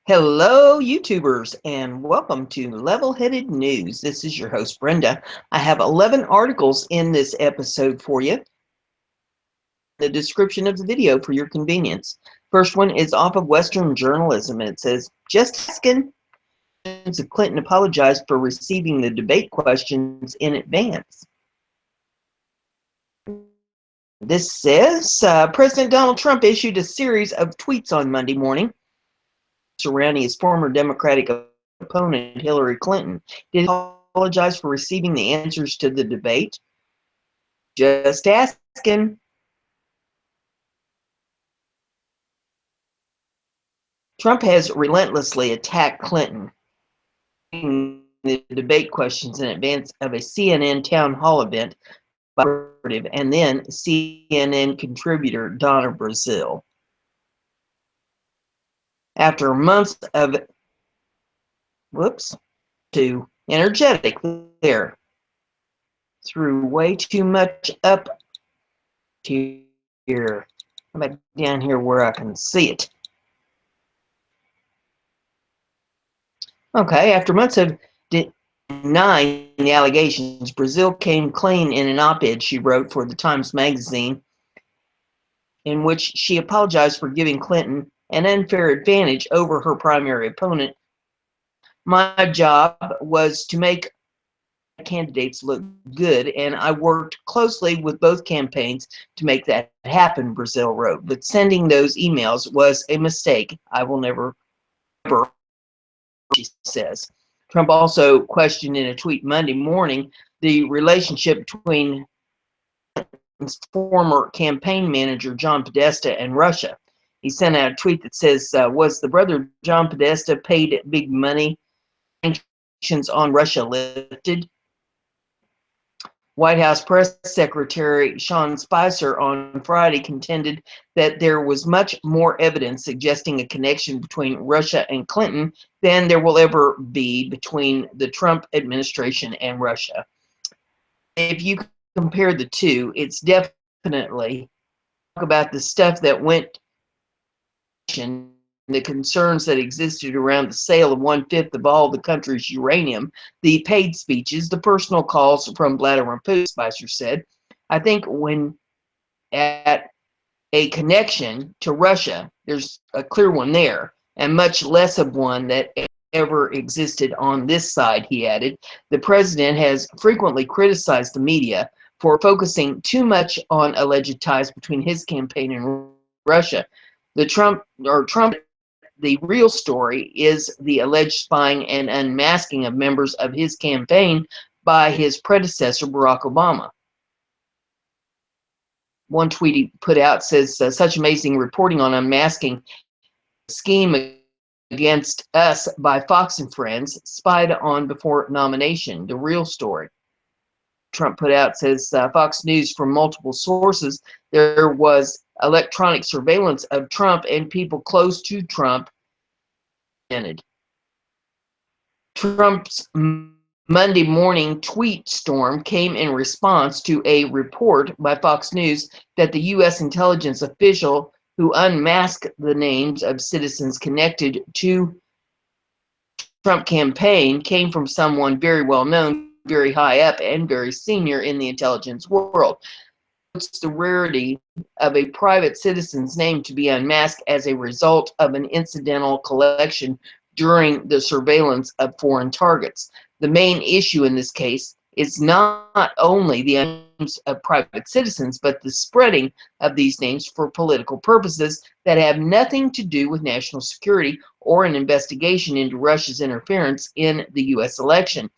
Hello, YouTubers, and welcome to Level-Headed News. This is your host, Brenda. I have 11 articles in this episode for you. The description of the video for your convenience. First one is off of Western Journalism, and it says, "Just asking." Clinton apologized for receiving the debate questions in advance. This says, President Donald Trump issued a series of tweets on Monday morning surrounding his former Democratic opponent, Hillary Clinton. Did he apologize for receiving the answers to the debate? Just asking. Trump has relentlessly attacked Clinton in the debate questions in advance of a CNN town hall event by and then CNN contributor Donna Brazile. After months of too energetic there, threw way too much up here. How about down here where I can see it? Okay, after months of denying the allegations, Brazile came clean in an op-ed she wrote for the Times Magazine, in which she apologized for giving Clinton an unfair advantage over her primary opponent. "My job was to make candidates look good, and I worked closely with both campaigns to make that happen," Brazile wrote. "But sending those emails was a mistake I will never," she says. Trump also questioned in a tweet Monday morning the relationship between his former campaign manager John Podesta and Russia. He sent out a tweet that says, "Was the brother John Podesta paid big money? Sanctions on Russia lifted?" White House Press Secretary Sean Spicer on Friday contended that there was much more evidence suggesting a connection between Russia and Clinton than there will ever be between the Trump administration and Russia. If you compare the two, it's definitely about the stuff that went, the concerns that existed around the sale of 1/5 of all the country's uranium, the paid speeches, the personal calls from Vladimir Putin, Spicer said. "I think when at a connection to Russia, there's a clear one there, and much less of one that ever existed on this side," he added. "The president has frequently criticized the media for focusing too much on alleged ties between his campaign and Russia. The real story is the alleged spying and unmasking of members of his campaign by his predecessor, Barack Obama." One tweet he put out says, "Such amazing reporting on unmasking scheme against us by Fox and Friends, spied on before nomination. The real story." Trump put out says, "Fox News from multiple sources. There was electronic surveillance of Trump and people close to Trump." Trump's Monday morning tweet storm came in response to a report by Fox News that the U.S. intelligence official who unmasked the names of citizens connected to Trump campaign came from someone very well known, very high up, and very senior in the intelligence world. It's the rarity of a private citizen's name to be unmasked as a result of an incidental collection during the surveillance of foreign targets. The main issue in this case is not only the names of private citizens, but the spreading of these names for political purposes that have nothing to do with national security or an investigation into Russia's interference in the U.S. election.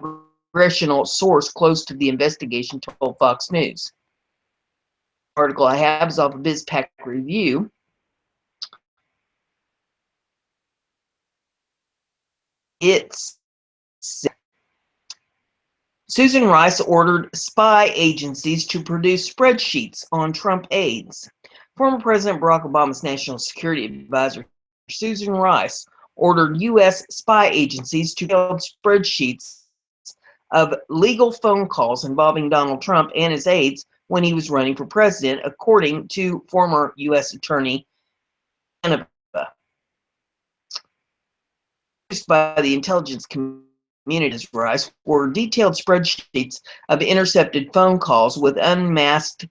A congressional source close to the investigation told Fox News. The article I have is off of BizPac Review. It's Susan Rice ordered spy agencies to produce spreadsheets on Trump aides. Former President Barack Obama's national security advisor, Susan Rice, ordered U.S. spy agencies to build spreadsheets of legal phone calls involving Donald Trump and his aides when he was running for president, according to former U.S. Attorney Brenda. by the intelligence community rise were detailed spreadsheets of intercepted phone calls with unmasked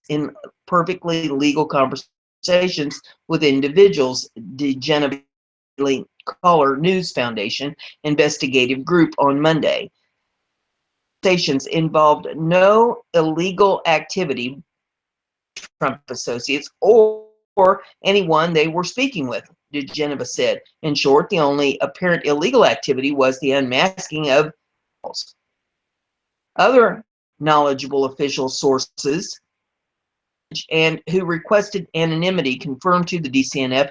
in perfectly legal conversations with individuals, the Caller News Foundation investigative group on Monday. Conversations involved no illegal activity, Trump associates, or anyone they were speaking with, DeGeneva said. In short, the only apparent illegal activity was the unmasking of calls. Other knowledgeable official sources and who requested anonymity confirmed to the DCNF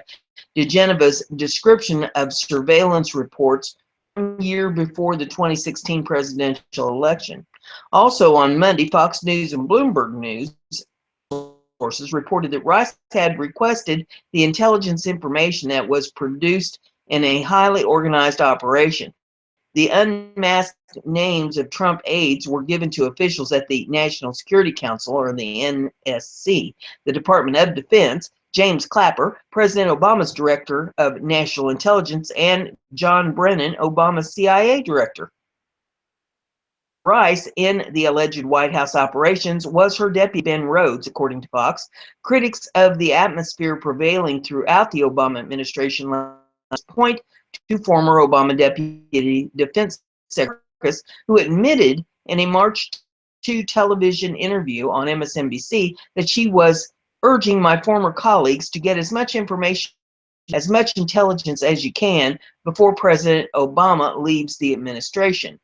DeGeneva's description of surveillance reports 1 year before the 2016 presidential election. Also on Monday, Fox News and Bloomberg News sources reported that Rice had requested the intelligence information that was produced in a highly organized operation. The unmasked names of Trump aides were given to officials at the National Security Council, or the NSC, the Department of Defense, James Clapper, President Obama's Director of National Intelligence, and John Brennan, Obama's CIA Director. Rice, in the alleged White House operations, was her deputy Ben Rhodes, according to Fox. Critics of the atmosphere prevailing throughout the Obama administration point to former Obama Deputy Defense Secretary, who admitted in a March 2 television interview on MSNBC that she was urging my former colleagues to get as much information, as much intelligence as you can before President Obama leaves the administration.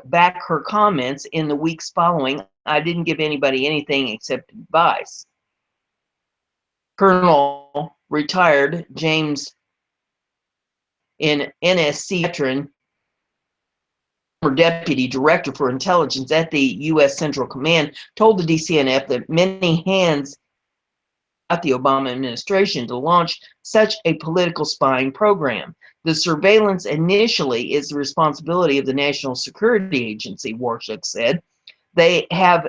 Back her comments in the weeks following, I didn't give anybody anything except advice. Colonel retired James in NSC veteran, former deputy director for intelligence at the U.S. Central Command, told the DCNF that many hands at the Obama administration to launch such a political spying program. The surveillance initially is the responsibility of the National Security Agency, Warshak said. They have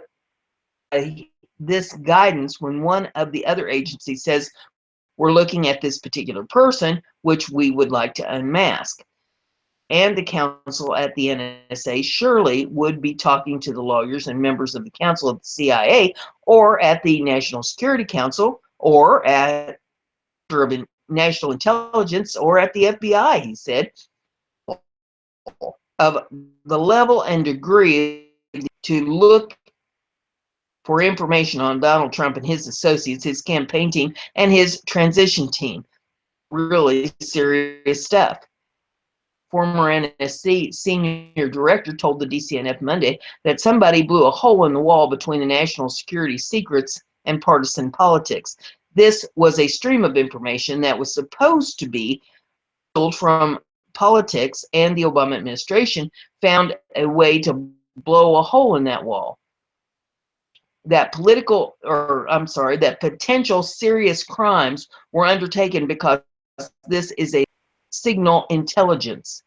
this guidance when one of the other agencies says, we're looking at this particular person, which we would like to unmask. And the counsel at the NSA surely would be talking to the lawyers and members of the council of the CIA, or at the National Security Council, or at National Intelligence, or at the FBI, he said. Of the level and degree to look for information on Donald Trump and his associates, his campaign team, and his transition team. Really serious stuff. Former NSC senior director told the DCNF Monday that somebody blew a hole in the wall between the national security secrets and partisan politics. This was a stream of information that was supposed to be from politics, and the Obama administration found a way to blow a hole in that wall. That potential serious crimes were undertaken because this is a signal intelligence.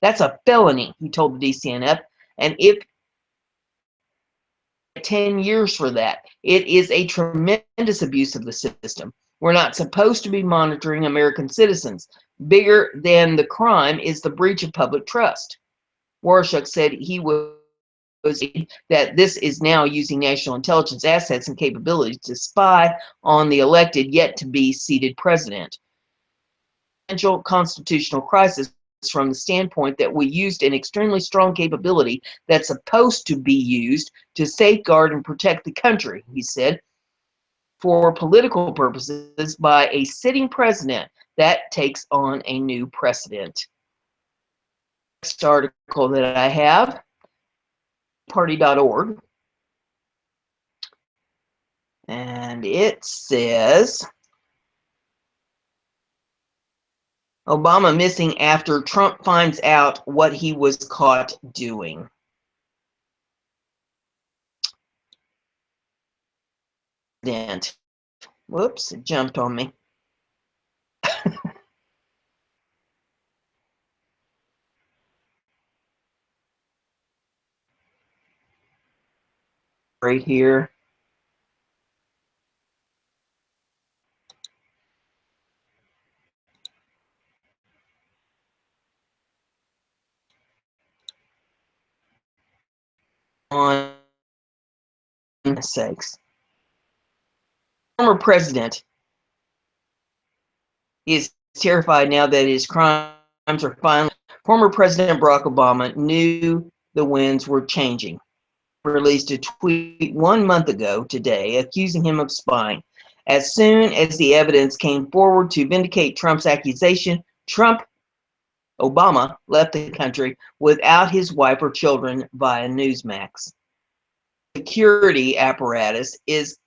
That's a felony, he told the DCNF, and if 10 years for that, it is a tremendous abuse of the system. We're not supposed to be monitoring American citizens. Bigger than the crime is the breach of public trust. Warshak said he was that this is now using national intelligence assets and capabilities to spy on the elected yet to be seated president. Potential constitutional crisis from the standpoint that we used an extremely strong capability that's supposed to be used to safeguard and protect the country, he said, for political purposes by a sitting president. That takes on a new precedent. Next article that I have, party.org, and it says Obama missing after Trump finds out what he was caught doing. Whoops, it jumped on me. Right here. on sakes. Former president is terrified now that his crimes are finally. Former President Barack Obama knew the winds were changing. Released a tweet 1 month ago today accusing him of spying. As soon as the evidence came forward to vindicate Trump's accusation, Obama left the country without his wife or children via Newsmax. Security apparatus is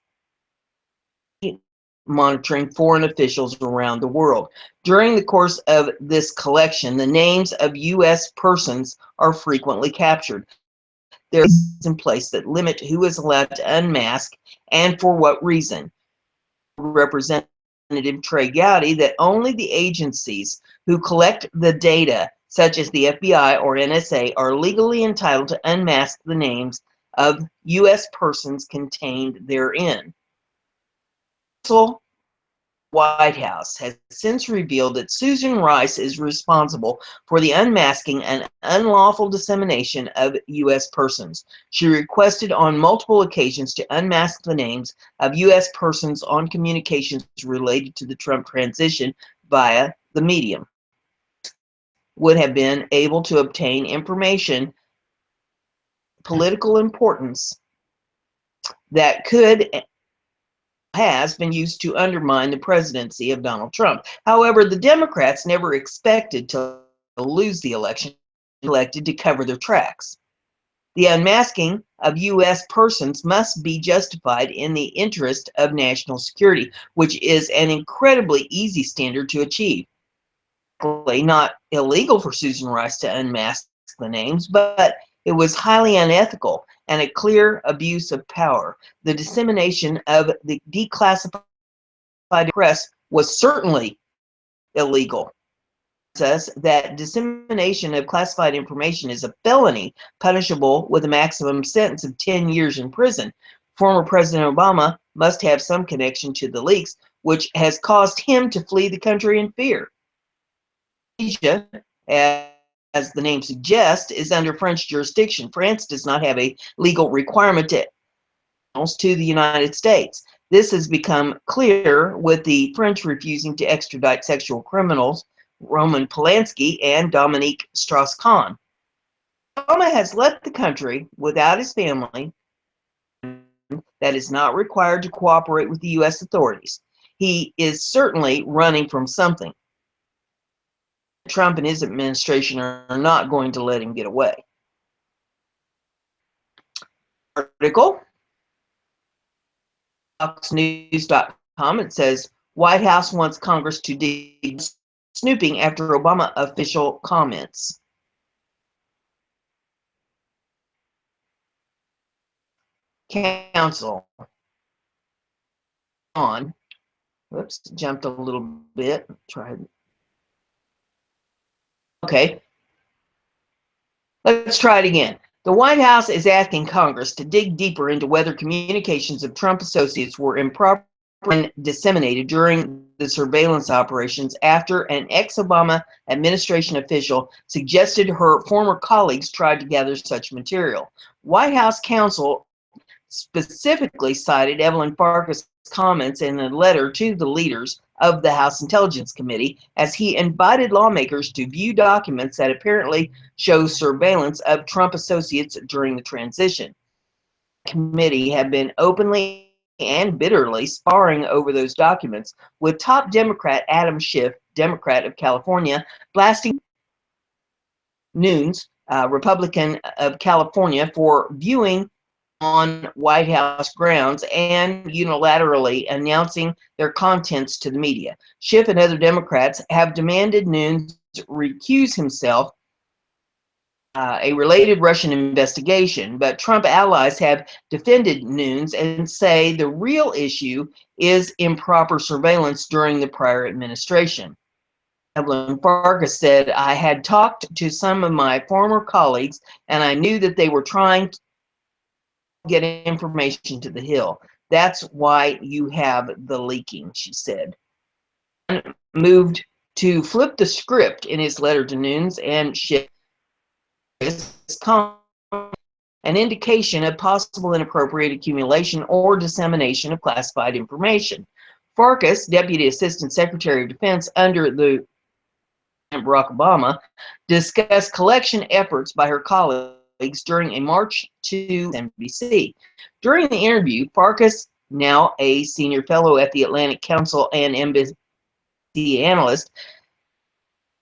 monitoring foreign officials around the world. During the course of this collection, the names of U.S. persons are frequently captured. There is in place that limit who is allowed to unmask and for what reason. Representative Trey Gowdy that only the agencies who collect the data, such as the FBI or NSA, are legally entitled to unmask the names of U.S. persons contained therein. So White House has since revealed that Susan Rice is responsible for the unmasking and unlawful dissemination of U.S. persons. She requested on multiple occasions to unmask the names of U.S. persons on communications related to the Trump transition via the medium. Would have been able to obtain information political importance that could has been used to undermine the presidency of Donald Trump. However, the Democrats never expected to lose the election, elected to cover their tracks. The unmasking of U.S. persons must be justified in the interest of national security, which is an incredibly easy standard to achieve. Not illegal for Susan Rice to unmask the names, but it was highly unethical and a clear abuse of power. The dissemination of the declassified press was certainly illegal. Says that dissemination of classified information is a felony punishable with a maximum sentence of 10 years in prison. Former President Obama must have some connection to the leaks, which has caused him to flee the country in fear. Asia, as the name suggests, is under French jurisdiction. France does not have a legal requirement to the United States. This has become clear with the French refusing to extradite sexual criminals Roman Polanski and Dominique Strauss-Kahn. Obama has left the country without his family that is not required to cooperate with the U.S. authorities. He is certainly running from something. Trump and his administration are not going to let him get away. Article, FoxNews.com, it says, White House wants Congress to dig snooping after Obama official comments. Council on, whoops, jumped a little bit, tried. Okay, let's try it again. The White House is asking Congress to dig deeper into whether communications of Trump associates were improper and disseminated during the surveillance operations after an ex-Obama administration official suggested her former colleagues tried to gather such material. White House counsel specifically cited Evelyn Farkas' comments in a letter to the leaders of the House Intelligence Committee as he invited lawmakers to view documents that apparently show surveillance of Trump associates during the transition. The committee had been openly and bitterly sparring over those documents, with top Democrat Adam Schiff, Democrat of California, blasting Nunes, Republican of California, for viewing on White House grounds and unilaterally announcing their contents to the media. Schiff and other Democrats have demanded Nunes recuse himself a related Russian investigation, but Trump allies have defended Nunes and say the real issue is improper surveillance during the prior administration. Evelyn Farkas said, I had talked to some of my former colleagues and I knew that they were trying to get information to the Hill. That's why you have the leaking, she said. Moved to flip the script in his letter to Nunes and Schiff an indication of possible inappropriate accumulation or dissemination of classified information. Farkas, Deputy Assistant Secretary of Defense under the Barack Obama, discussed collection efforts by her colleagues during a march to NBC. During the interview, Farkas, now a senior fellow at the Atlantic Council and NBC analyst,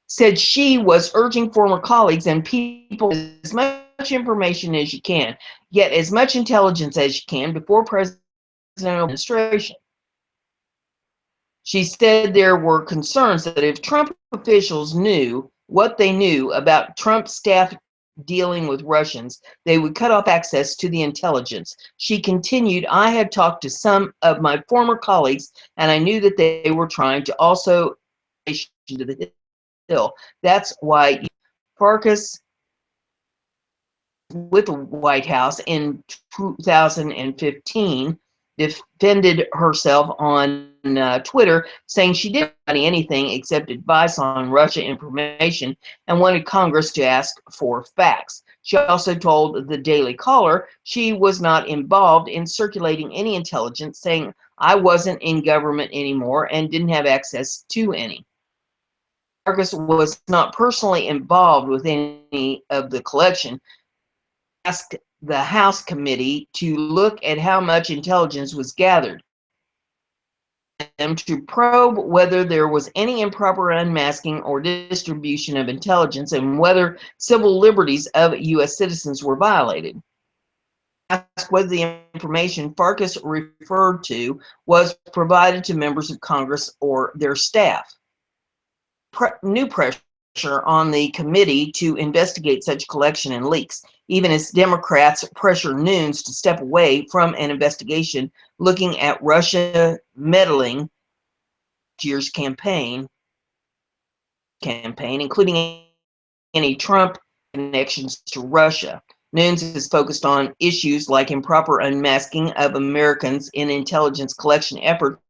said she was urging former colleagues and people as much information as you can, get as much intelligence as you can before presidential administration. She said there were concerns that if Trump officials knew what they knew about Trump staff dealing with Russians, they would cut off access to the intelligence. She continued, I had talked to some of my former colleagues, and I knew that they were trying to also to the Hill. That's why Farkas with the White House in 2015 defended herself on Twitter, saying she didn't study anything except advice on Russia information and wanted Congress to ask for facts. She also told the Daily Caller she was not involved in circulating any intelligence, saying, I wasn't in government anymore and didn't have access to any. Farkas was not personally involved with any of the collection. Asked the House committee to look at how much intelligence was gathered and to probe whether there was any improper unmasking or distribution of intelligence and whether civil liberties of U.S. citizens were violated. Asked whether the information Farkas referred to was provided to members of Congress or their staff. New pressure on the committee to investigate such collection and leaks, even as Democrats pressure Nunes to step away from an investigation looking at Russia meddling in year's campaign, including any Trump connections to Russia. Nunes is focused on issues like improper unmasking of Americans in intelligence collection efforts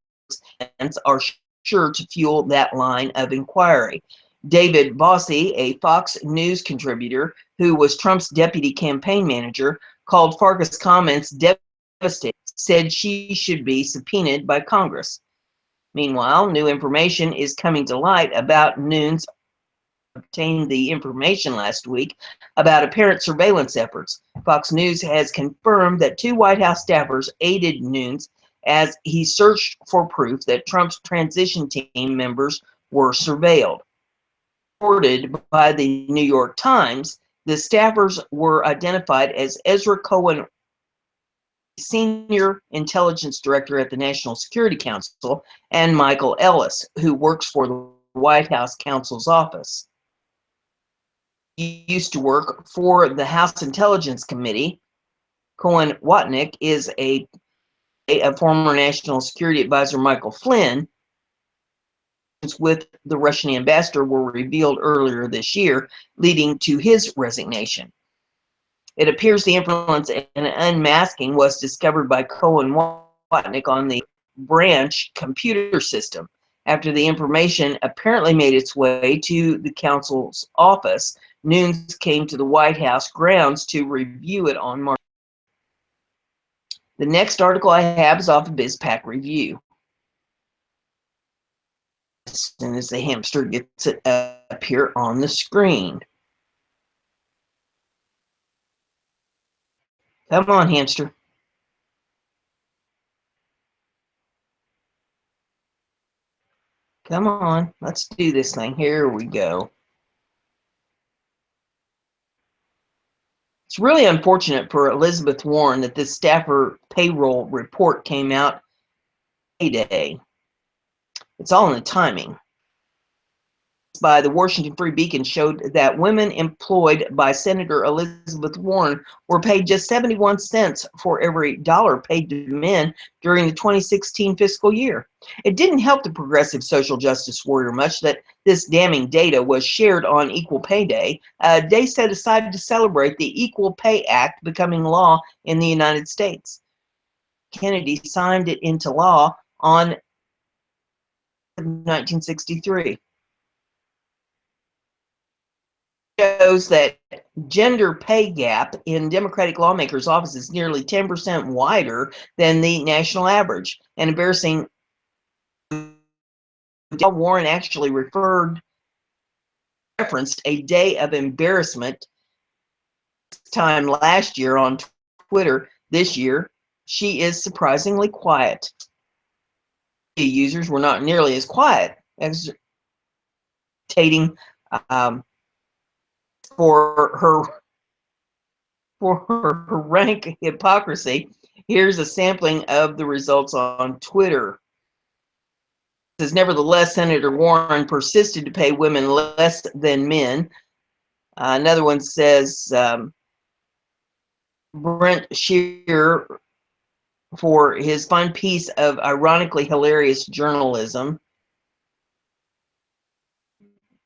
and are sure to fuel that line of inquiry. David Bossie, a Fox News contributor who was Trump's deputy campaign manager, called Farkas' comments devastating, said she should be subpoenaed by Congress. Meanwhile, new information is coming to light about Nunes obtained the information last week about apparent surveillance efforts. Fox News has confirmed that 2 White House staffers aided Nunes as he searched for proof that Trump's transition team members were surveilled. Reported by the New York Times, the staffers were identified as Ezra Cohen, Senior Intelligence Director at the National Security Council, and Michael Ellis, who works for the White House counsel's office. He used to work for the House Intelligence Committee. Cohen Watnick is a former National Security Advisor Michael Flynn with the Russian ambassador were revealed earlier this year, leading to his resignation. It appears the influence and unmasking was discovered by Cohen Watnick on the branch computer system. After the information apparently made its way to the counsel's office, Nunes came to the White House grounds to review it on March. The next article I have is off of BizPac Review. As soon as the hamster gets it up here on the screen. Come on, hamster. Come on, let's do this thing. Here we go. It's really unfortunate for Elizabeth Warren that this staffer payroll report came out today. It's all in the timing. By the Washington Free Beacon showed that women employed by Senator Elizabeth Warren were paid just 71 cents for every dollar paid to men during the 2016 fiscal year. It didn't help the progressive social justice warrior much that this damning data was shared on Equal Pay Day, a day set aside to celebrate the Equal Pay Act becoming law in the United States. Kennedy signed it into law on 1963. shows that gender pay gap in Democratic lawmakers' offices is nearly 10% wider than the national average. And embarrassing, Warren actually referenced a day of embarrassment time last year on Twitter. This year, she is surprisingly quiet. Users were not nearly as quiet, agitating um, for her rank hypocrisy. Here's a sampling of the results on Twitter. It says, nevertheless, Senator Warren persisted to pay women less than men. Another one says, Brent Shear for his fun piece of ironically hilarious journalism.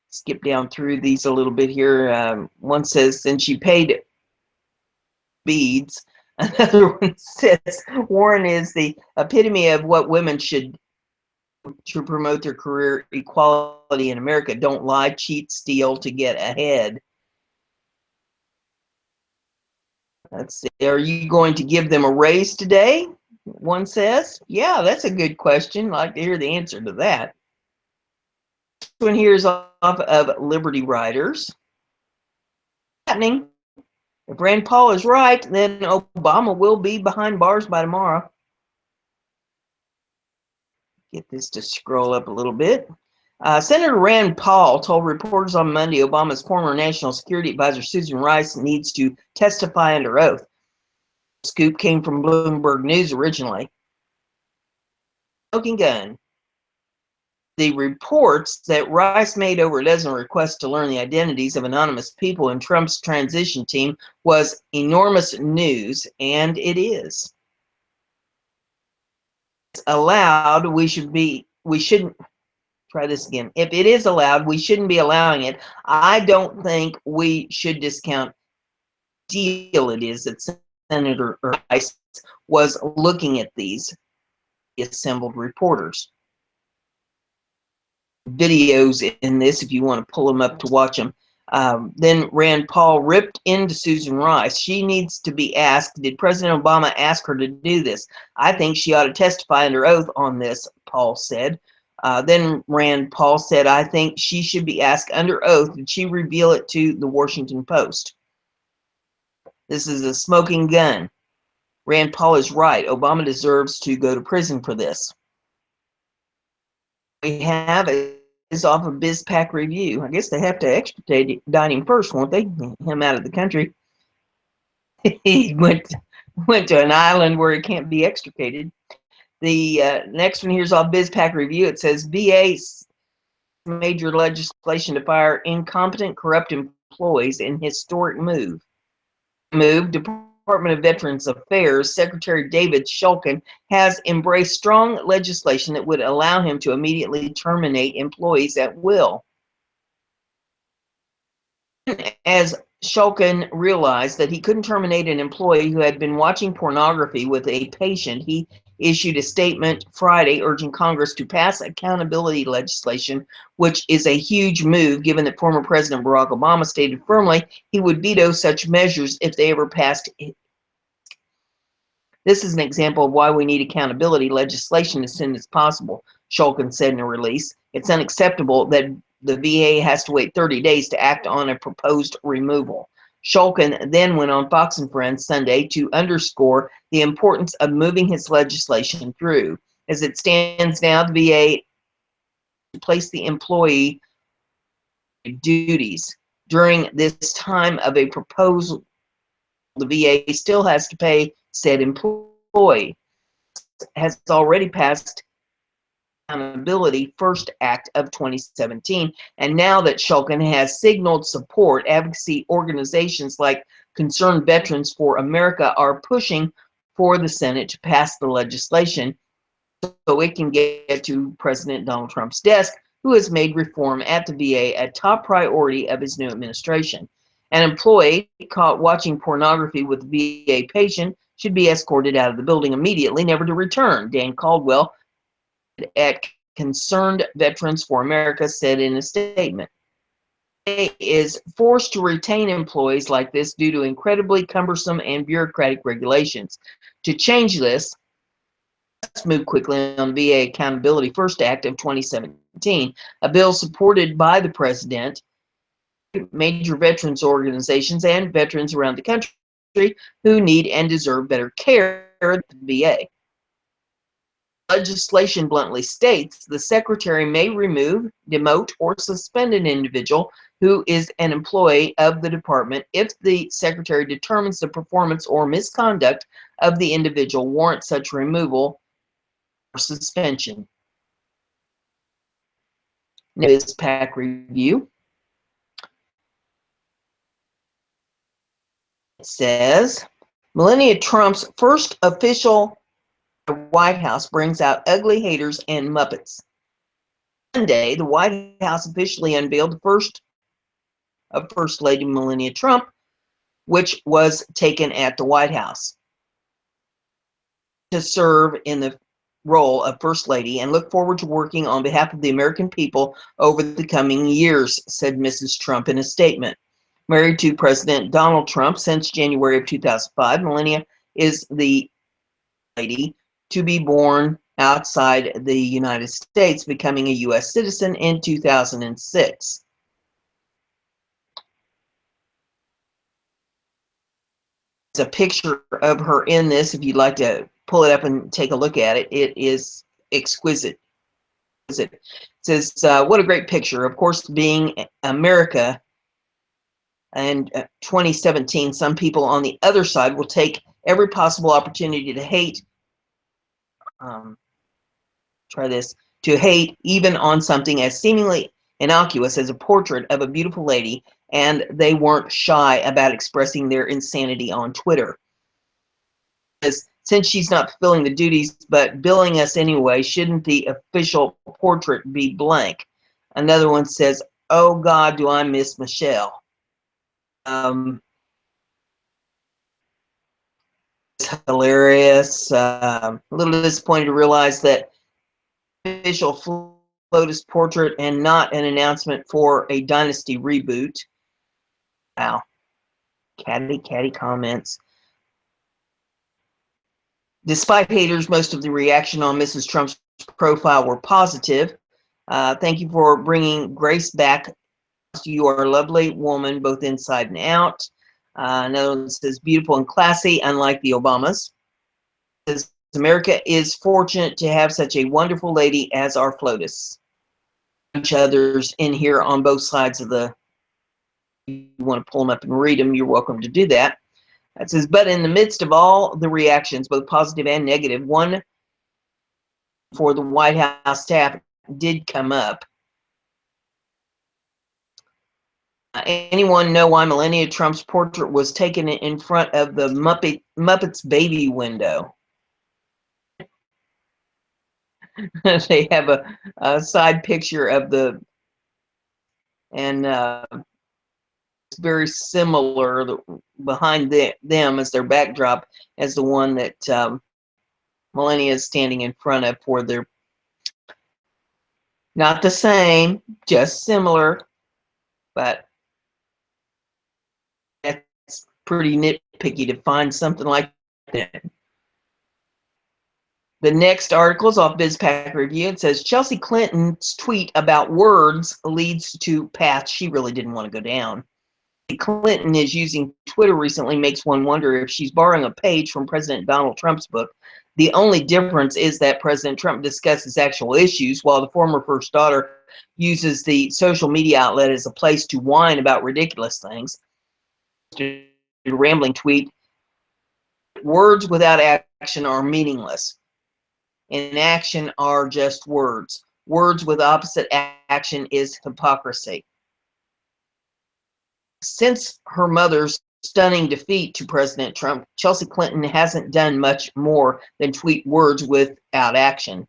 Skip down through these a little bit here. One says, and she paid beads. Another one says, Warren is the epitome of what women should to promote their career equality in America. Don't lie, cheat, steal to get ahead. Let's see. Are you going to give them a raise today? One says. Yeah, that's a good question. I'd like to hear the answer to that. This one here is off of Liberty Riders. Happening. If Rand Paul is right, then Obama will be behind bars by tomorrow. Get this to scroll up a little bit. Senator Rand Paul told reporters on Monday Obama's former National Security Advisor Susan Rice needs to testify under oath. The scoop came from Bloomberg News originally. Smoking gun. The reports that Rice made over a dozen requests to learn the identities of anonymous people in Trump's transition team was enormous news, and it is. It's allowed, we shouldn't try this again. If it is allowed, we shouldn't be allowing it. I don't think we should discount the deal it is that Senator Rice was looking at these assembled reporters. Videos in this if you want to pull them up to watch them. Then Rand Paul ripped into Susan Rice. She needs to be asked, did President Obama ask her to do this? I think she ought to testify under oath on this, Paul said. Then Rand Paul said, I think she should be asked under oath. Did she reveal it to the Washington Post? This is a smoking gun. Rand Paul is right. Obama deserves to go to prison for this. We have is off of BizPac Review. I guess they have to extradite him first, won't they? Him out of the country. He went to an island where he can't be extricated. The next one here is off BizPac Review. It says VA major legislation to fire incompetent, corrupt employees in historic move. Department of Veterans Affairs Secretary David Shulkin has embraced strong legislation that would allow him to immediately terminate employees at will. As Shulkin realized that he couldn't terminate an employee who had been watching pornography with a patient, he issued a statement Friday urging Congress to pass accountability legislation, which is a huge move given that former President Barack Obama stated firmly he would veto such measures if they ever passed. This is an example of why we need accountability legislation as soon as possible, Shulkin said in a release. It's unacceptable that the VA has to wait 30 days to act on a proposed removal. Shulkin then went on Fox and Friends Sunday to underscore the importance of moving his legislation through. As it stands now, the VA placed the employee duties. During this time of a proposal, the VA still has to pay said employee. Has already passed Accountability First Act of 2017, and now that Shulkin has signaled support, advocacy organizations like Concerned Veterans for America are pushing for the Senate to pass the legislation so it can get to President Donald Trump's desk, who has made reform at the VA a top priority of his new administration. An employee caught watching pornography with a VA patient should be escorted out of the building immediately, never to return, Dan Caldwell at Concerned Veterans for America said in a statement. is forced to retain employees like this due to incredibly cumbersome and bureaucratic regulations. To change this, let's move quickly on the VA Accountability First Act of 2017, a bill supported by the president, major veterans organizations, and veterans around the country who need and deserve better care at the VA. Legislation bluntly states the secretary may remove, demote, or suspend an individual who is an employee of the department if the secretary determines the performance or misconduct of the individual warrants such removal or suspension. Next, PAC review. It says, Melania Trump's first official White House brings out ugly haters and Muppets. Monday, the White House officially unveiled the first of First Lady Melania Trump, which was taken at the White House to serve in the role of First Lady and look forward to working on behalf of the American people over the coming years, said Mrs. Trump in a statement. Married to President Donald Trump since January of 2005, Melania is the lady to be born outside the United States, becoming a U.S. citizen in 2006. There's a picture of her in this. If you'd like to pull it up and take a look at it, it is exquisite. It says, what a great picture. Of course, being America and 2017, some people on the other side will take every possible opportunity to hate. Try this. To hate even on something as seemingly innocuous as a portrait of a beautiful lady, and they weren't shy about expressing their insanity on Twitter. Since she's not fulfilling the duties but billing us anyway, shouldn't the official portrait be blank? Another one says, oh God, do I miss Michelle. It's hilarious. A little disappointed to realize that official FLOTUS portrait and not an announcement for a Dynasty reboot. Wow. Catty comments. Despite haters, most of the reaction on Mrs. Trump's profile were positive. Thank you for bringing grace back. You are a lovely woman, both inside and out. Another one says, beautiful and classy, unlike the Obamas. It says, America is fortunate to have such a wonderful lady as our FLOTUS. Each other's in here on both sides of the, you want to pull them up and read them, you're welcome to do that. It says, but in the midst of all the reactions, both positive and negative, one for the White House staff did come up. Anyone know why Melania Trump's portrait was taken in front of the Muppets baby window? They have a side picture of the, and it's very similar behind them as their backdrop as the one that Melania is standing in front of for their, not the same, just similar, but that's pretty nitpicky to find something like that. The next article is off BizPac Review. It says Chelsea Clinton's tweet about words leads to path she really didn't want to go down. Clinton is using Twitter recently makes one wonder if she's borrowing a page from President Donald Trump's book. The only difference is that President Trump discusses actual issues, while the former first daughter uses the social media outlet as a place to whine about ridiculous things. A rambling tweet, words without action are meaningless. Inaction are just words. Words with opposite action is hypocrisy. Since her mother's stunning defeat to President Trump, Chelsea Clinton hasn't done much more than tweet words without action.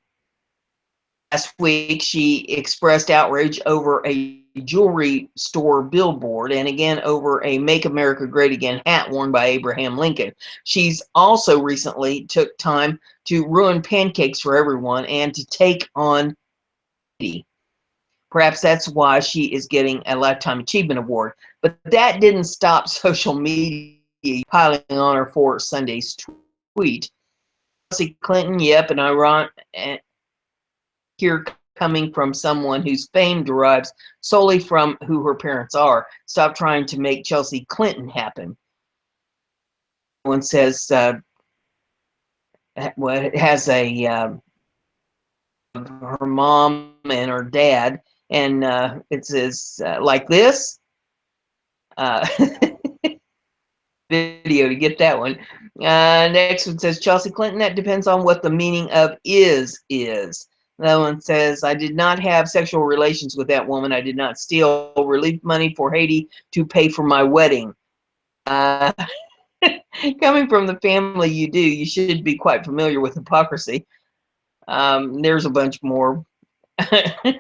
Last week, she expressed outrage over a jewelry store billboard and again over a Make America Great Again hat worn by Abraham Lincoln. She's also recently took time to ruin pancakes for everyone and to take on Perhaps that's why she is getting a Lifetime Achievement Award. But that didn't stop social media piling on her for Sunday's tweet. Chelsea Clinton, yep, and ironic here coming from someone whose fame derives solely from who her parents are. Stop trying to make Chelsea Clinton happen. One says, well, it has a her mom and her dad, and it says like this. Video to get that one. Next one says Chelsea Clinton. That depends on what the meaning of is. That one says, I did not have sexual relations with that woman. I did not steal relief money for Haiti to pay for my wedding. Coming from the family you do, you should be quite familiar with hypocrisy. There's a bunch more. You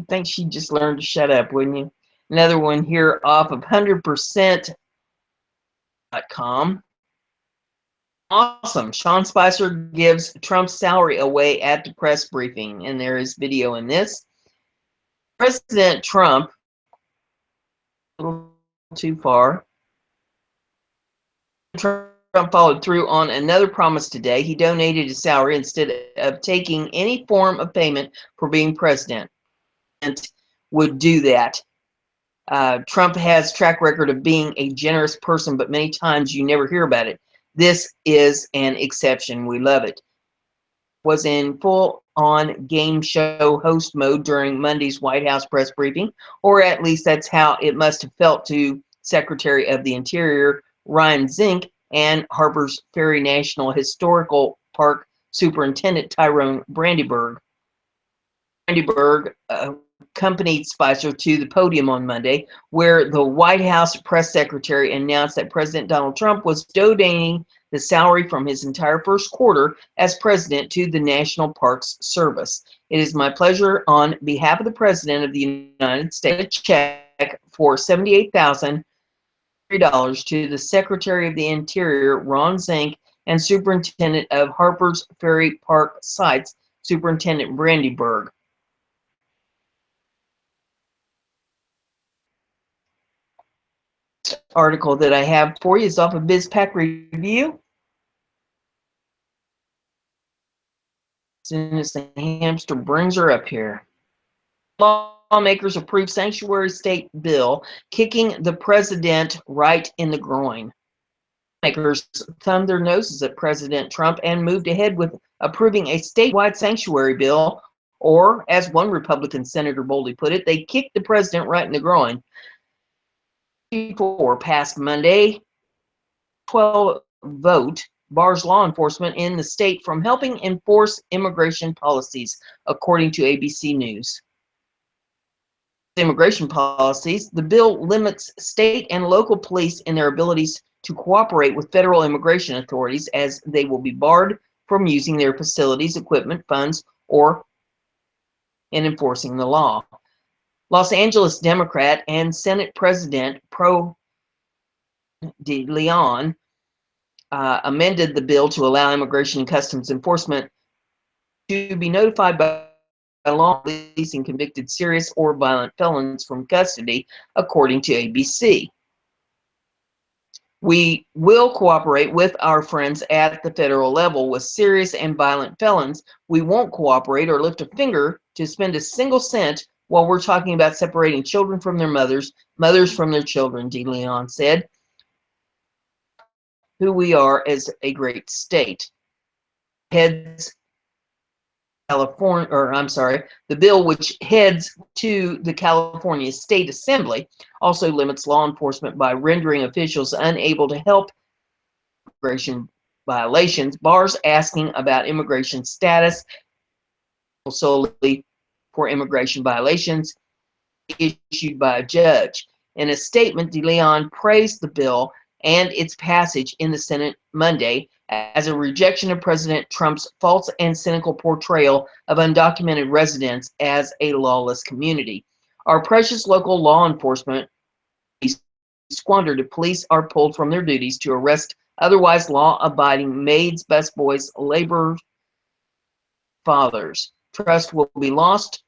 think she'd just learn to shut up, wouldn't you? Another one here off of 100%.com. Awesome. Sean Spicer gives Trump's salary away at the press briefing, and there is video in this. President Trump, a little too far. Trump followed through on another promise today. He donated his salary instead of taking any form of payment for being president. And would do that. Trump has track record of being a generous person, but many times you never hear about it. This is an exception. We love it. Was in full-on game show host mode during Monday's White House press briefing, or at least that's how it must have felt to Secretary of the Interior Ryan Zink and Harper's Ferry National Historical Park Superintendent Tyrone Brandyberg. Brandyberg accompanied Spicer to the podium on Monday, where the White House press secretary announced that President Donald Trump was donating the salary from his entire first quarter as president to the National Parks Service. It is my pleasure on behalf of the President of the United States to check for $78,003 to the Secretary of the Interior, Ron Zink, and Superintendent of Harper's Ferry Park Sites, Superintendent Brandyberg. Article that I have for you is off of BizPac Review. As soon as the hamster brings her up here. Lawmakers approve sanctuary state bill, kicking the president right in the groin. Lawmakers thumbed their noses at President Trump and moved ahead with approving a statewide sanctuary bill, or as one Republican senator boldly put it, they kicked the president right in the groin. Before passed Monday, 12 vote bars law enforcement in the state from helping enforce immigration policies, according to ABC News. Immigration policies, the bill limits state and local police in their abilities to cooperate with federal immigration authorities, as they will be barred from using their facilities, equipment, funds, or in enforcing the law. Los Angeles Democrat and Senate President Pro de Leon amended the bill to allow Immigration and Customs Enforcement to be notified by law releasing convicted serious or violent felons from custody, according to ABC. We will cooperate with our friends at the federal level with serious and violent felons. We won't cooperate or lift a finger to spend a single cent while we're talking about separating children from their mothers, mothers from their children, de Leon said. Who we are as a great state. Heads California, or I'm sorry, the bill which heads to the California State Assembly also limits law enforcement by rendering officials unable to help immigration violations, bars asking about immigration status solely for immigration violations issued by a judge. In a statement, de Leon praised the bill and its passage in the Senate Monday as a rejection of President Trump's false and cynical portrayal of undocumented residents as a lawless community. Our precious local law enforcement is squandered if police are pulled from their duties to arrest otherwise law-abiding maids, busboys, labor fathers. trust will be lost,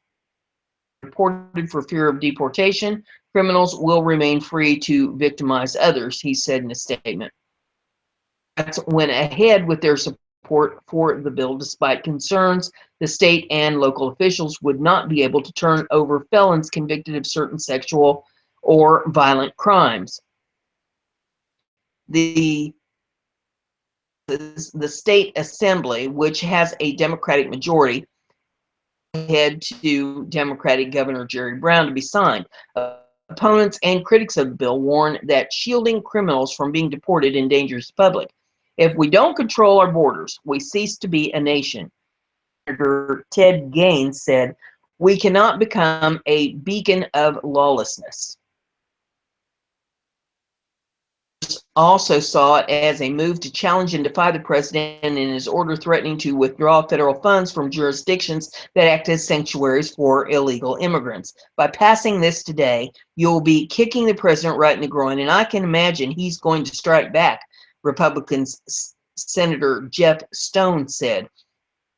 reported for fear of deportation. Criminals will remain free to victimize others, he said in a statement. Democrats went ahead with their support for the bill despite concerns the state and local officials would not be able to turn over felons convicted of certain sexual or violent crimes. The state assembly, which has a Democratic majority, ahead to Democratic Governor Jerry Brown to be signed. Opponents and critics of the bill warn that shielding criminals from being deported endangers the public. If we don't control our borders, we cease to be a nation. Senator Ted Gaines said, "We cannot become a beacon of lawlessness." Also saw it as a move to challenge and defy the president in his order threatening to withdraw federal funds from jurisdictions that act as sanctuaries for illegal immigrants. By passing this today, you'll be kicking the president right in the groin, and I can imagine he's going to strike back, Republicans Senator Jeff Stone said.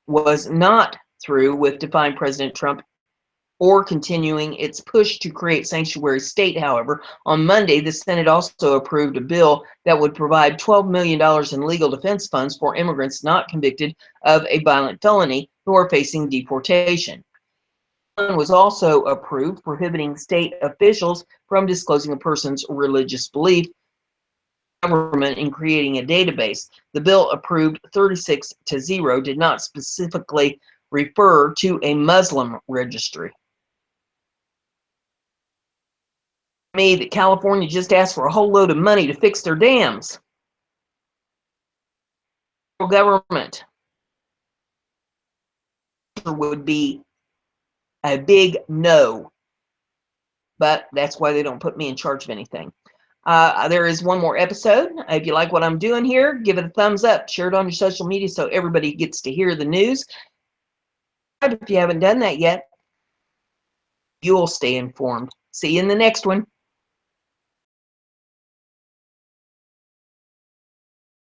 Was not through with defying President Trump or continuing its push to create sanctuary state. However, on Monday, the Senate also approved a bill that would provide $12 million in legal defense funds for immigrants not convicted of a violent felony who are facing deportation. It was also approved prohibiting state officials from disclosing a person's religious belief. Government in creating a database. The bill, approved 36-0, did not specifically refer to a Muslim registry. Me that California just asked for a whole load of money to fix their dams. Government would be a big no, but that's why they don't put me in charge of anything. There is one more episode. If you like what I'm doing here, give it a thumbs up, share it on your social media so everybody gets to hear the news. If you haven't done that yet, you'll stay informed. See you in the next one.